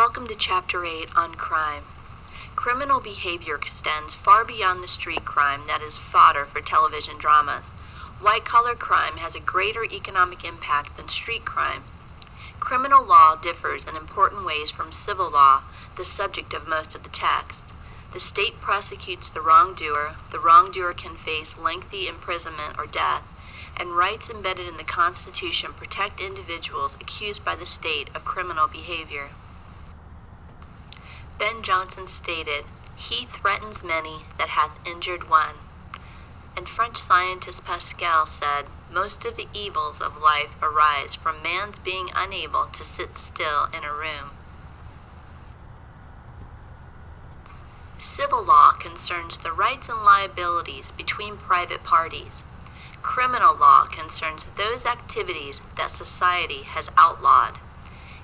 Welcome to Chapter 8 on crime. Criminal behavior extends far beyond the street crime that is fodder for television dramas. White-collar crime has a greater economic impact than street crime. Criminal law differs in important ways from civil law, the subject of most of the text. The state prosecutes the wrongdoer can face lengthy imprisonment or death, and rights embedded in the Constitution protect individuals accused by the state of criminal behavior. Ben Jonson stated, "He threatens many that hath injured one." And French scientist Pascal said, "Most of the evils of life arise from man's being unable to sit still in a room." Civil law concerns the rights and liabilities between private parties. Criminal law concerns those activities that society has outlawed.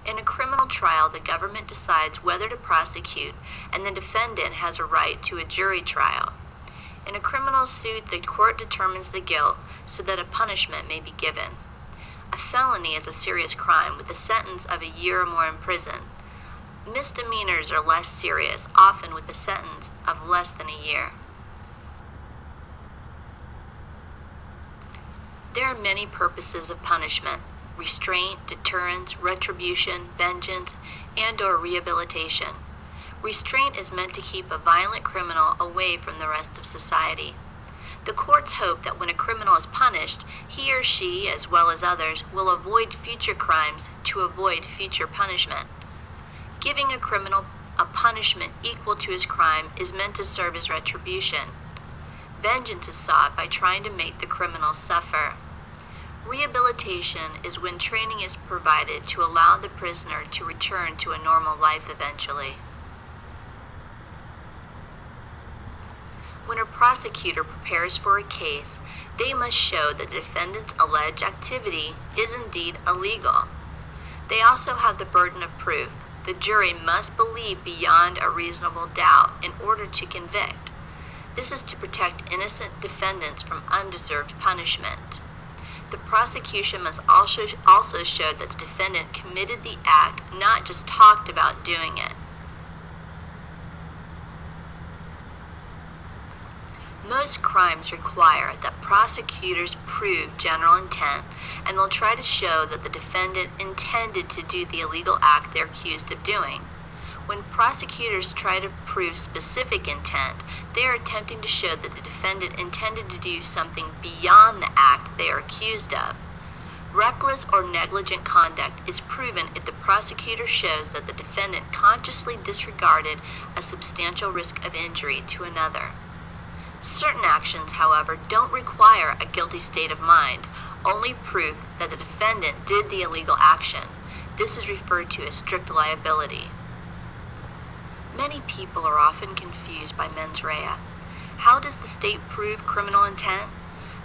In a criminal trial, the government decides whether to prosecute, and the defendant has a right to a jury trial. In a criminal suit, the court determines the guilt so that a punishment may be given. A felony is a serious crime with a sentence of a year or more in prison. Misdemeanors are less serious, often with a sentence of less than a year. There are many purposes of punishment: restraint, deterrence, retribution, vengeance, and/or rehabilitation. Restraint is meant to keep a violent criminal away from the rest of society. The courts hope that when a criminal is punished, he or she, as well as others, will avoid future crimes to avoid future punishment. Giving a criminal a punishment equal to his crime is meant to serve as retribution. Vengeance is sought by trying to make the criminal suffer. Rehabilitation is when training is provided to allow the prisoner to return to a normal life eventually. When a prosecutor prepares for a case, they must show that the defendant's alleged activity is indeed illegal. They also have the burden of proof. The jury must believe beyond a reasonable doubt in order to convict. This is to protect innocent defendants from undeserved punishment. The prosecution must also show that the defendant committed the act, not just talked about doing it. Most crimes require that prosecutors prove general intent, and they'll try to show that the defendant intended to do the illegal act they're accused of doing. When prosecutors try to prove specific intent, they are attempting to show that the defendant intended to do something beyond the act they are accused of. Reckless or negligent conduct is proven if the prosecutor shows that the defendant consciously disregarded a substantial risk of injury to another. Certain actions, however, don't require a guilty state of mind, only proof that the defendant did the illegal action. This is referred to as strict liability. Many people are often confused by mens rea. How does the state prove criminal intent?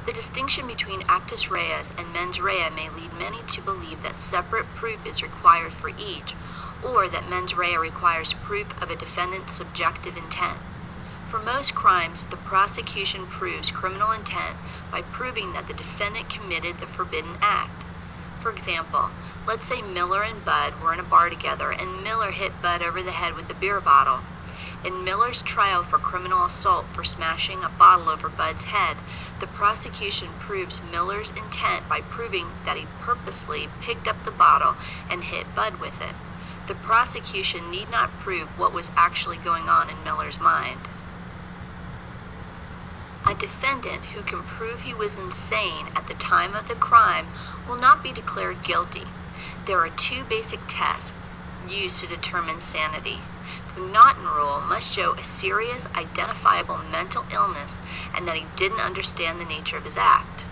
The distinction between actus reus and mens rea may lead many to believe that separate proof is required for each, or that mens rea requires proof of a defendant's subjective intent. For most crimes, the prosecution proves criminal intent by proving that the defendant committed the forbidden act. For example, let's say Miller and Bud were in a bar together and Miller hit Bud over the head with a beer bottle. In Miller's trial for criminal assault for smashing a bottle over Bud's head, the prosecution proves Miller's intent by proving that he purposely picked up the bottle and hit Bud with it. The prosecution need not prove what was actually going on in Miller's mind. A defendant who can prove he was insane at the time of the crime will not be declared guilty. There are two basic tests used to determine sanity. The Naughton rule must show a serious, identifiable mental illness and that he didn't understand the nature of his act.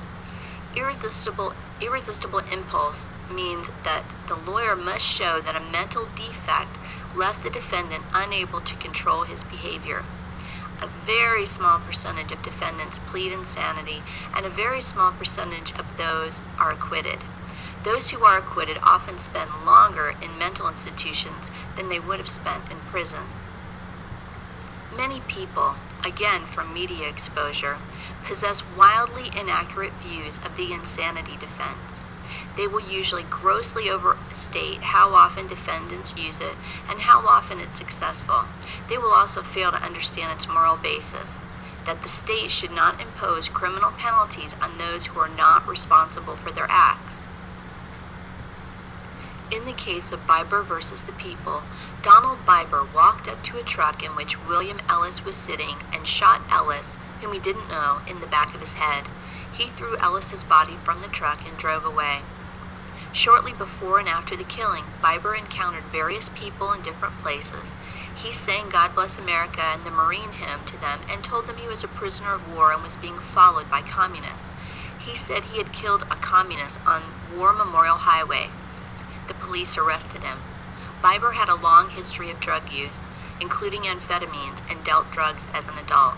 Irresistible impulse means that the lawyer must show that a mental defect left the defendant unable to control his behavior. A very small percentage of defendants plead insanity, and a very small percentage of those are acquitted. Those who are acquitted often spend longer in mental institutions than they would have spent in prison. Many people, again from media exposure, possess wildly inaccurate views of the insanity defense. They will usually grossly overstate state how often defendants use it and how often it's successful. They will also fail to understand its moral basis, that the state should not impose criminal penalties on those who are not responsible for their acts. In the case of Biber versus the People, Donald Biber walked up to a truck in which William Ellis was sitting and shot Ellis, whom he didn't know, in the back of his head. He threw Ellis's body from the truck and drove away. Shortly before and after the killing, Biber encountered various people in different places. He sang "God Bless America" and the Marine hymn to them and told them he was a prisoner of war and was being followed by communists. He said he had killed a communist on War Memorial Highway. The police arrested him. Biber had a long history of drug use, including amphetamines, and dealt drugs as an adult.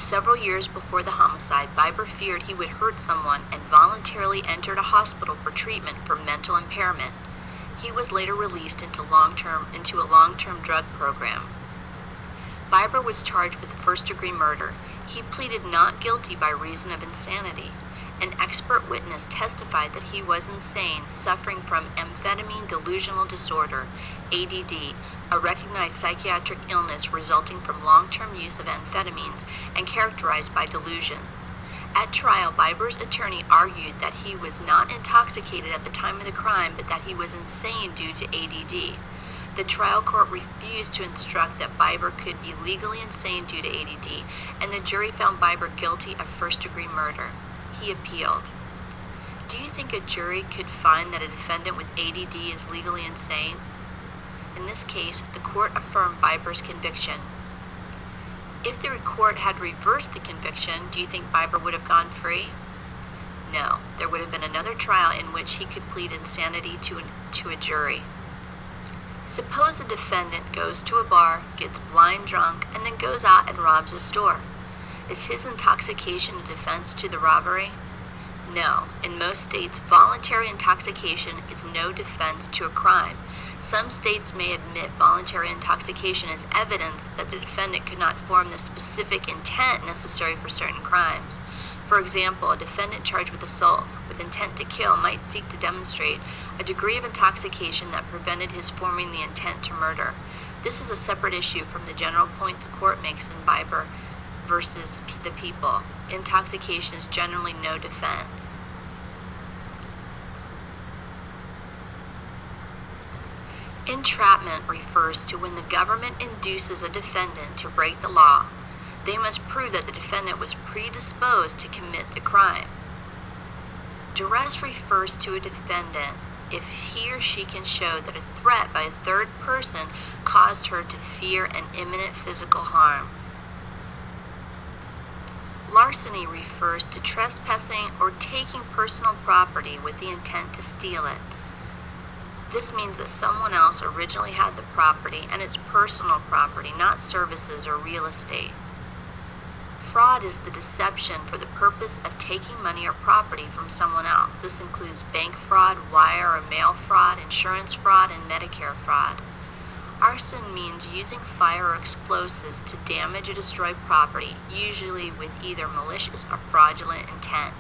Several years before the homicide, Biber feared he would hurt someone and voluntarily entered a hospital for treatment for mental impairment. He was later released into a long-term drug program. Biber was charged with first-degree murder. He pleaded not guilty by reason of insanity. An expert witness testified that he was insane, suffering from amphetamine delusional disorder, ADD, a recognized psychiatric illness resulting from long-term use of amphetamines and characterized by delusions. At trial, Biber's attorney argued that he was not intoxicated at the time of the crime, but that he was insane due to ADD. The trial court refused to instruct that Biber could be legally insane due to ADD, and the jury found Biber guilty of first-degree murder. He appealed. Do you think a jury could find that a defendant with ADD is legally insane? In this case, the court affirmed Biber's conviction. If the court had reversed the conviction, do you think Biber would have gone free? No. There would have been another trial in which he could plead insanity to a jury. Suppose a defendant goes to a bar, gets blind drunk, and then goes out and robs a store. Is his intoxication a defense to the robbery? No. In most states, voluntary intoxication is no defense to a crime. Some states may admit voluntary intoxication as evidence that the defendant could not form the specific intent necessary for certain crimes. For example, a defendant charged with assault with intent to kill might seek to demonstrate a degree of intoxication that prevented his forming the intent to murder. This is a separate issue from the general point the court makes in Biber versus the People. Intoxication is generally no defense. Entrapment refers to when the government induces a defendant to break the law. They must prove that the defendant was predisposed to commit the crime. Duress refers to a defendant if he or she can show that a threat by a third person caused her to fear an imminent physical harm. Larceny refers to trespassing or taking personal property with the intent to steal it. This means that someone else originally had the property and it's personal property, not services or real estate. Fraud is the deception for the purpose of taking money or property from someone else. This includes bank fraud, wire or mail fraud, insurance fraud, and Medicare fraud. Arson means using fire or explosives to damage or destroy property, usually with either malicious or fraudulent intent.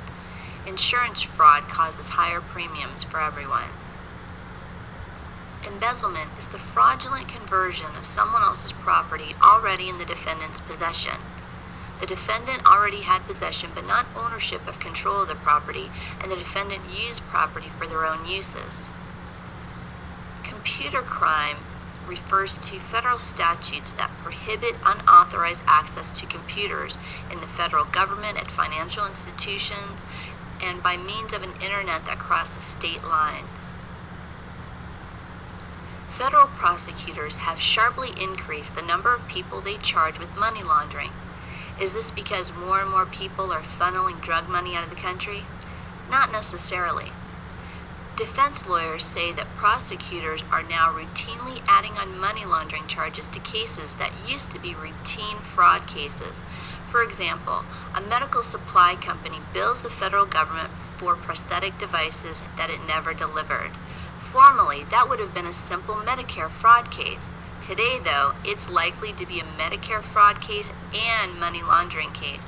Insurance fraud causes higher premiums for everyone. Embezzlement is the fraudulent conversion of someone else's property already in the defendant's possession. The defendant already had possession but not ownership of control of the property, and the defendant used property for their own uses. Computer crime refers to federal statutes that prohibit unauthorized access to computers in the federal government, at financial institutions, and by means of an internet that crosses state lines. Federal prosecutors have sharply increased the number of people they charge with money laundering. Is this because more and more people are funneling drug money out of the country? Not necessarily. Defense lawyers say that prosecutors are now routinely adding on money laundering charges to cases that used to be routine fraud cases. For example, a medical supply company bills the federal government for prosthetic devices that it never delivered. Formerly, that would have been a simple Medicare fraud case. Today, though, it's likely to be a Medicare fraud case and money laundering case.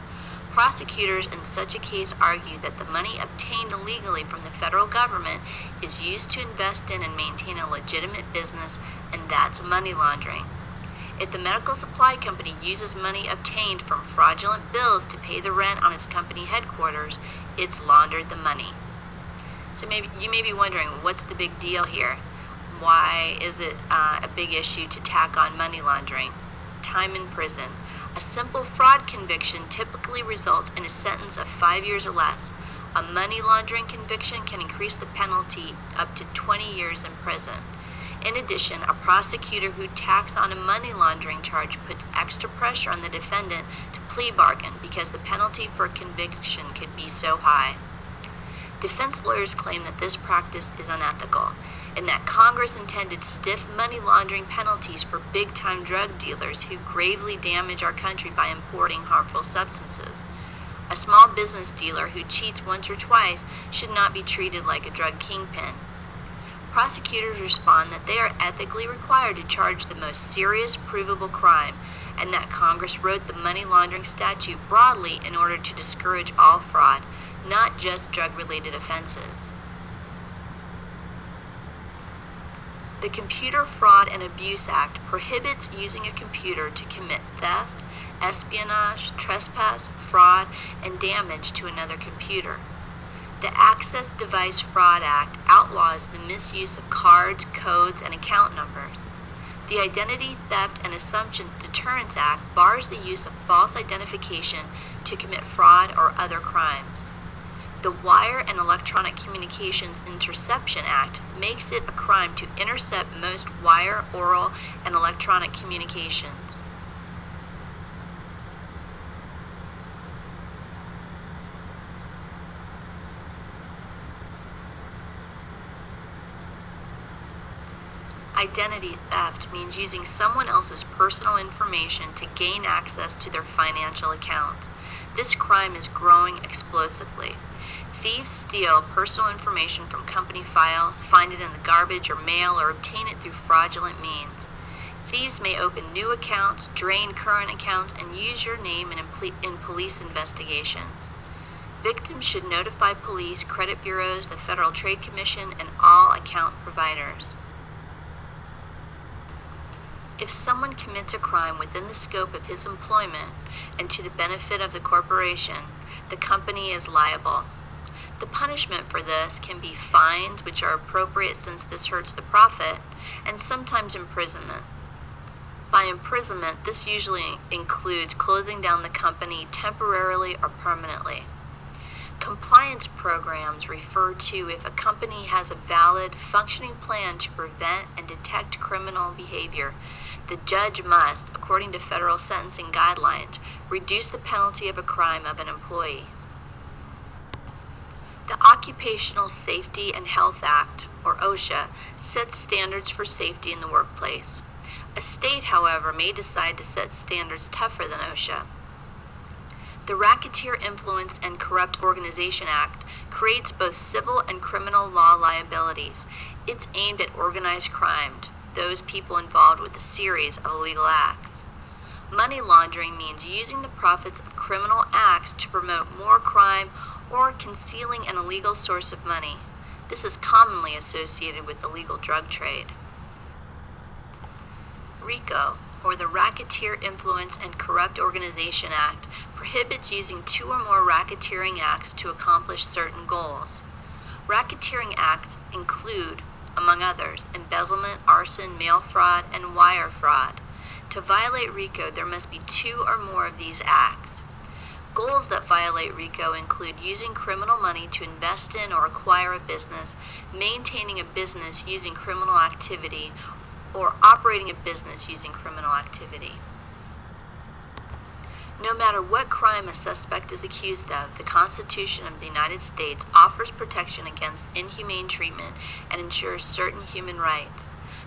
Prosecutors in such a case argue that the money obtained illegally from the federal government is used to invest in and maintain a legitimate business, and that's money laundering. If the medical supply company uses money obtained from fraudulent bills to pay the rent on its company headquarters, it's laundered the money. So you may be wondering, what's the big deal here? Why is it a big issue to tack on money laundering? Time in prison. A simple fraud conviction typically results in a sentence of 5 years or less. A money laundering conviction can increase the penalty up to 20 years in prison. In addition, a prosecutor who tacks on a money laundering charge puts extra pressure on the defendant to plea bargain because the penalty for conviction could be so high. Defense lawyers claim that this practice is unethical, and that Congress intended stiff money laundering penalties for big-time drug dealers who gravely damage our country by importing harmful substances. A small business dealer who cheats once or twice should not be treated like a drug kingpin. Prosecutors respond that they are ethically required to charge the most serious provable crime, and that Congress wrote the money laundering statute broadly in order to discourage all fraud, not just drug-related offenses. The Computer Fraud and Abuse Act prohibits using a computer to commit theft, espionage, trespass, fraud, and damage to another computer. The Access Device Fraud Act outlaws the misuse of cards, codes, and account numbers. The Identity Theft and Assumption Deterrence Act bars the use of false identification to commit fraud or other crimes. The Wire and Electronic Communications Interception Act makes it a crime to intercept most wire, oral, and electronic communications. Identity theft means using someone else's personal information to gain access to their financial accounts. This crime is growing explosively. Thieves steal personal information from company files, find it in the garbage or mail, or obtain it through fraudulent means. Thieves may open new accounts, drain current accounts, and use your name in police investigations. Victims should notify police, credit bureaus, the Federal Trade Commission, and all account providers. If someone commits a crime within the scope of his employment and to the benefit of the corporation, the company is liable. The punishment for this can be fines, which are appropriate since this hurts the profit, and sometimes imprisonment. By imprisonment, this usually includes closing down the company temporarily or permanently. Compliance programs refer to if a company has a valid, functioning plan to prevent and detect criminal behavior. The judge must, according to federal sentencing guidelines, reduce the penalty of a crime of an employee. The Occupational Safety and Health Act, or OSHA, sets standards for safety in the workplace. A state, however, may decide to set standards tougher than OSHA. The Racketeer Influenced and Corrupt Organization Act creates both civil and criminal law liabilities. It's aimed at organized crime, those people involved with a series of illegal acts. Money laundering means using the profits of criminal acts to promote more crime or concealing an illegal source of money. This is commonly associated with the legal drug trade. RICO, or the Racketeer Influence and Corrupt Organization Act, prohibits using two or more racketeering acts to accomplish certain goals. Racketeering acts include, among others, embezzlement, arson, mail fraud, and wire fraud. To violate RICO, there must be two or more of these acts. Goals that violate RICO include using criminal money to invest in or acquire a business, maintaining a business using criminal activity, or operating a business using criminal activity. No matter what crime a suspect is accused of, the Constitution of the United States offers protection against inhumane treatment and ensures certain human rights.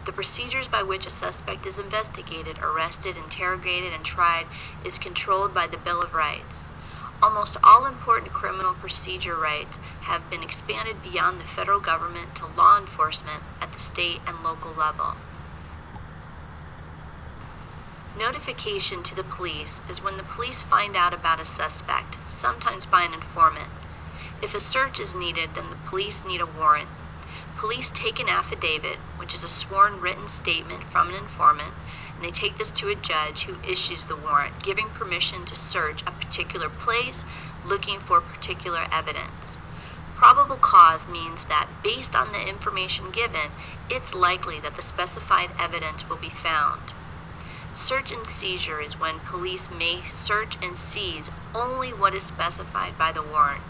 The procedures by which a suspect is investigated, arrested, interrogated, and tried is controlled by the Bill of Rights. Almost all important criminal procedure rights have been expanded beyond the federal government to law enforcement at the state and local level. Notification to the police is when the police find out about a suspect, sometimes by an informant. If a search is needed, then the police need a warrant. Police take an affidavit, which is a sworn written statement from an informant, and they take this to a judge who issues the warrant, giving permission to search a particular place, looking for particular evidence. Probable cause means that, based on the information given, it's likely that the specified evidence will be found. Search and seizure is when police may search and seize only what is specified by the warrant.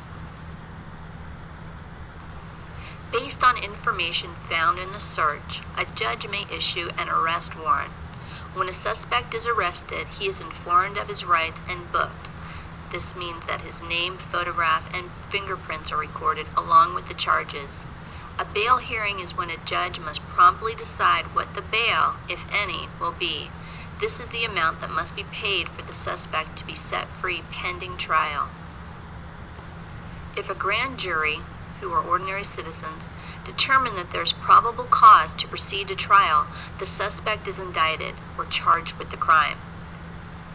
Based on information found in the search, a judge may issue an arrest warrant. When a suspect is arrested, he is informed of his rights and booked. This means that his name, photograph, and fingerprints are recorded along with the charges. A bail hearing is when a judge must promptly decide what the bail, if any, will be. This is the amount that must be paid for the suspect to be set free pending trial. If a grand jury, who are ordinary citizens, determine that there is probable cause to proceed to trial, the suspect is indicted or charged with the crime.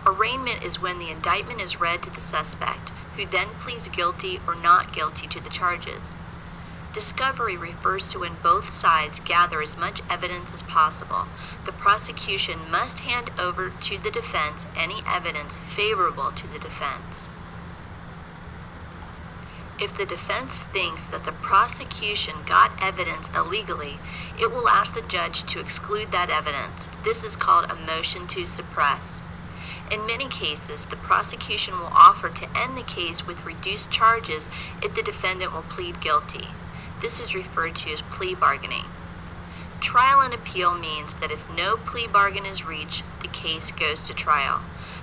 Arraignment is when the indictment is read to the suspect, who then pleads guilty or not guilty to the charges. Discovery refers to when both sides gather as much evidence as possible. The prosecution must hand over to the defense any evidence favorable to the defense. If the defense thinks that the prosecution got evidence illegally, it will ask the judge to exclude that evidence. This is called a motion to suppress. In many cases, the prosecution will offer to end the case with reduced charges if the defendant will plead guilty. This is referred to as plea bargaining. Trial and appeal means that if no plea bargain is reached, the case goes to trial.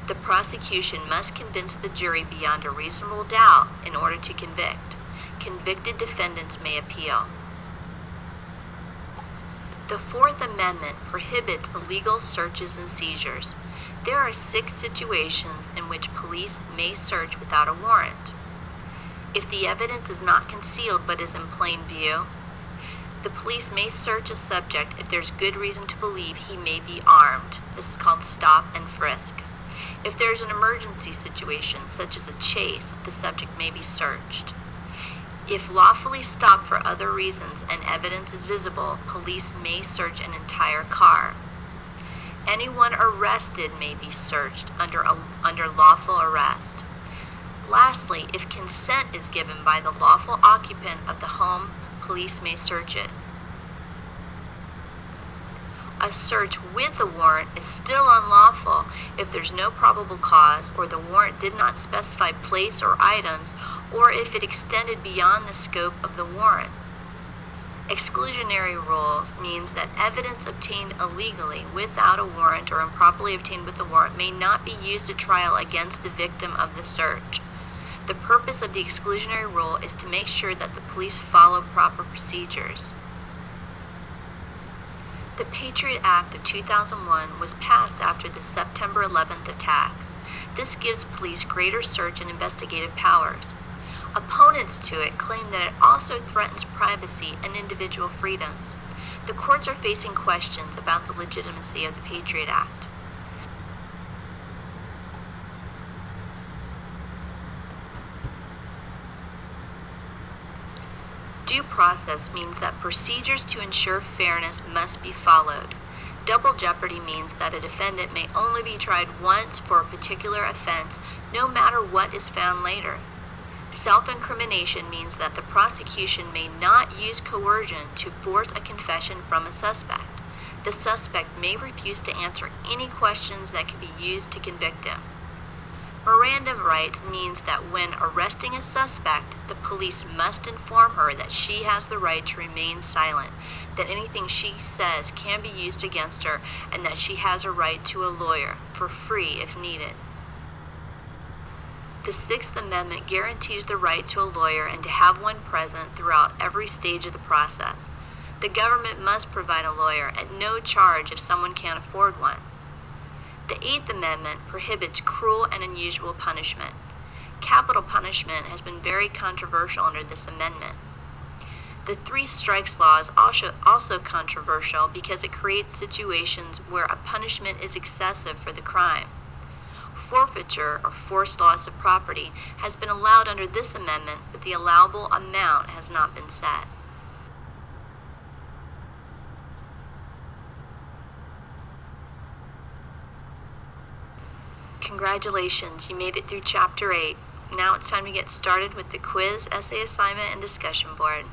The prosecution must convince the jury beyond a reasonable doubt in order to convict. Convicted defendants may appeal. The Fourth Amendment prohibits illegal searches and seizures. There are 6 situations in which police may search without a warrant. If the evidence is not concealed but is in plain view, the police may search a subject if there's good reason to believe he may be armed. This is called stop and frisk. If there's an emergency situation, such as a chase, the subject may be searched. If lawfully stopped for other reasons and evidence is visible, police may search an entire car. Anyone arrested may be searched under lawful arrest. Lastly, if consent is given by the lawful occupant of the home, police may search it. A search with a warrant is still unlawful if there's no probable cause, or the warrant did not specify place or items, or if it extended beyond the scope of the warrant. Exclusionary rules means that evidence obtained illegally without a warrant or improperly obtained with a warrant may not be used at trial against the victim of the search. The purpose of the exclusionary rule is to make sure that the police follow proper procedures. The Patriot Act of 2001 was passed after the September 11th attacks. This gives police greater search and investigative powers. Opponents to it claim that it also threatens privacy and individual freedoms. The courts are facing questions about the legitimacy of the Patriot Act. Due process means that procedures to ensure fairness must be followed. Double jeopardy means that a defendant may only be tried once for a particular offense, no matter what is found later. Self-incrimination means that the prosecution may not use coercion to force a confession from a suspect. The suspect may refuse to answer any questions that can be used to convict him. Miranda rights means that when arresting a suspect, the police must inform her that she has the right to remain silent, that anything she says can be used against her, and that she has a right to a lawyer, for free if needed. The Sixth Amendment guarantees the right to a lawyer and to have one present throughout every stage of the process. The government must provide a lawyer at no charge if someone can't afford one. The Eighth Amendment prohibits cruel and unusual punishment. Capital punishment has been very controversial under this amendment. The three strikes law is also controversial because it creates situations where a punishment is excessive for the crime. Forfeiture, or forced loss of property, has been allowed under this amendment, but the allowable amount has not been set. Congratulations, you made it through Chapter 8. Now it's time to get started with the quiz, essay assignment, and discussion board.